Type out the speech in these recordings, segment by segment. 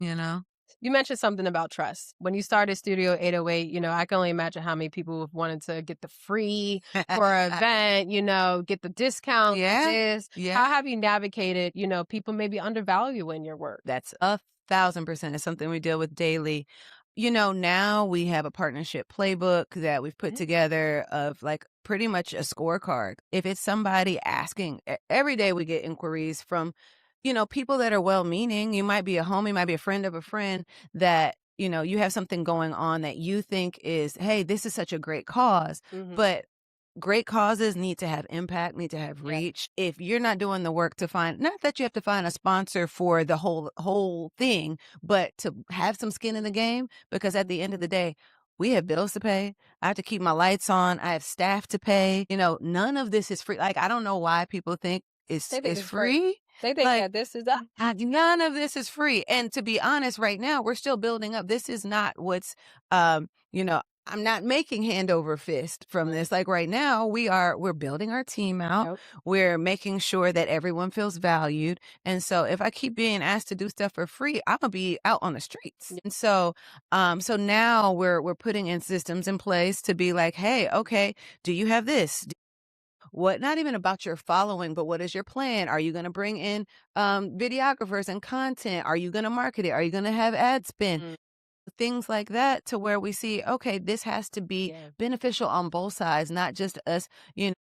you know? You mentioned something about trust. When you started Studio 808, I can only imagine how many people have wanted to get the free for an event, get the discount for Yeah, this. yeah. How have you navigated, people maybe undervaluing your work? That's 1,000%. It's something we deal with daily. Now we have a partnership playbook that we've put Mhm. together of like pretty much a scorecard. If it's somebody asking, every day we get inquiries from, people that are well meaning. You might be a homie, might be a friend of a friend that, you have something going on that you think is, hey, this is such a great cause. Mhm. But great causes need to have impact, need to have Yeah. reach. If you're not doing the work to find, not that you have to find a sponsor for the whole thing, but to have some skin in the game, because at the end of the day, we have bills to pay. I have to keep my lights on. I have staff to pay. None of this is free. Like, I don't know why people think They think it's it's free. free. They think Like, that this is a none of this is free. And to be honest, right now, we're still building up. This is not what's, I'm not making hand over fist from Right. this. Like right now, we're building our team out. Yep. We're making sure that everyone feels valued. And so if I keep being asked to do stuff for free, I'm gonna be out on the streets. Yeah. And so now we're putting in systems in place to be like, hey, okay, do you have this? What, not even about your following, but what is your plan? Are you going to bring in videographers and content? Are you going to market it? Are you going to have ad spend? Mm. Things like that, to where we see, okay, this has to be Yeah. beneficial on both sides, not just us, you know,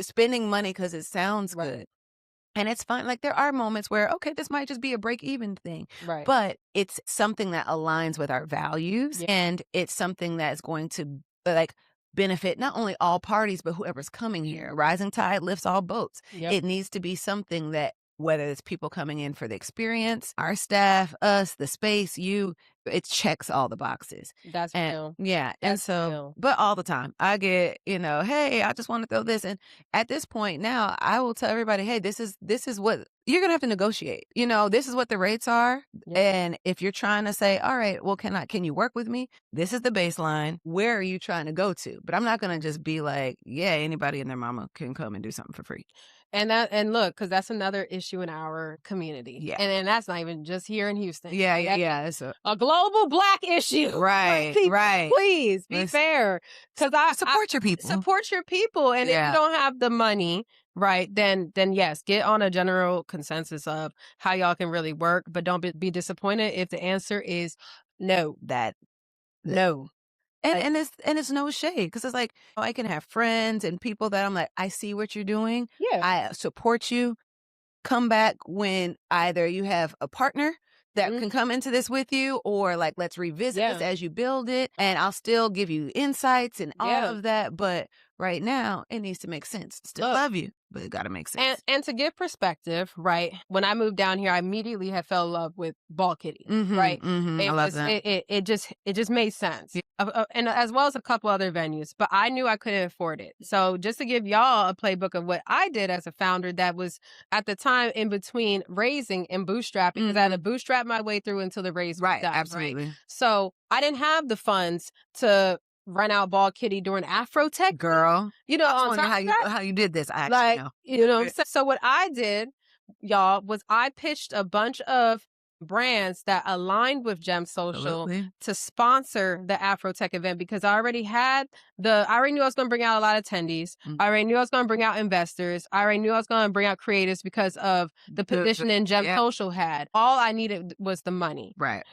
spending money because it sounds Right. good. And it's fine. Like, there are moments where, okay, this might just be a break even thing, Right. but it's something that aligns with our values, Yeah. and it's something that's going to like benefit not only all parties, but whoever's coming here. Rising tide lifts all boats. Yep. It needs to be something that, whether it's people coming in for the experience, our staff, us, the space, it checks all the boxes. That's And real. yeah. And That's so, real. but all the time I get, hey, I just want to throw this. And at this point now, I will tell everybody, hey, this is what you're gonna have to negotiate. This is what the rates are. Yep. And if you're trying to say, all right, well, can you work with me? This is the baseline. Where are you trying to go to? But I'm not gonna just be like, yeah, anybody and their mama can come and do something for free. And look, because that's another issue in our community, Yeah. and that's not even just here in Houston. Yeah, Like, yeah, that's yeah. It's a global Black issue. Like, right, people, right. please be Let's fair, because I support your people. support your people, and if you Yeah. don't have the money, right, then yes, get on a general consensus of how y'all can really work, but don't be disappointed if the answer is no, That no. And Like, it's no shade, because it's like, I can have friends and people that I'm like, I see what you're doing. yeah, I support you. Come back when either you have a partner that mhm, can come into this with you, or like, let's revisit this yeah, as you build it, and I'll still give you insights and all yeah. of that. But right now, it needs to make sense. Still Look. love you, but it got to make And sense. and to give perspective, right? When I moved down here, I immediately had fell in love with Ball Kitty, right? I love that. It just made sense. Yeah. And as well as a couple other venues, but I knew I couldn't afford it. So just to give y'all a playbook of what I did as a founder, that was at the time in between raising and bootstrapping, because I had to Mhm. bootstrap my way through until the raise was Right. done, right? Absolutely. So I didn't have the funds to run out Ball Kitty during Afro Tech, Girl, I was on wondering top of that. how you did this. I actually Like, know. so what I did, y'all, was I pitched a bunch of brands that aligned with Gem Social Absolutely. to sponsor the Afrotech event, because I already knew I was going to bring out a lot of attendees. Mm. I already knew I was going to bring out investors. I already knew I was going to bring out creators because of the The positioning Gem yeah. Social had. All I needed was the money. Right.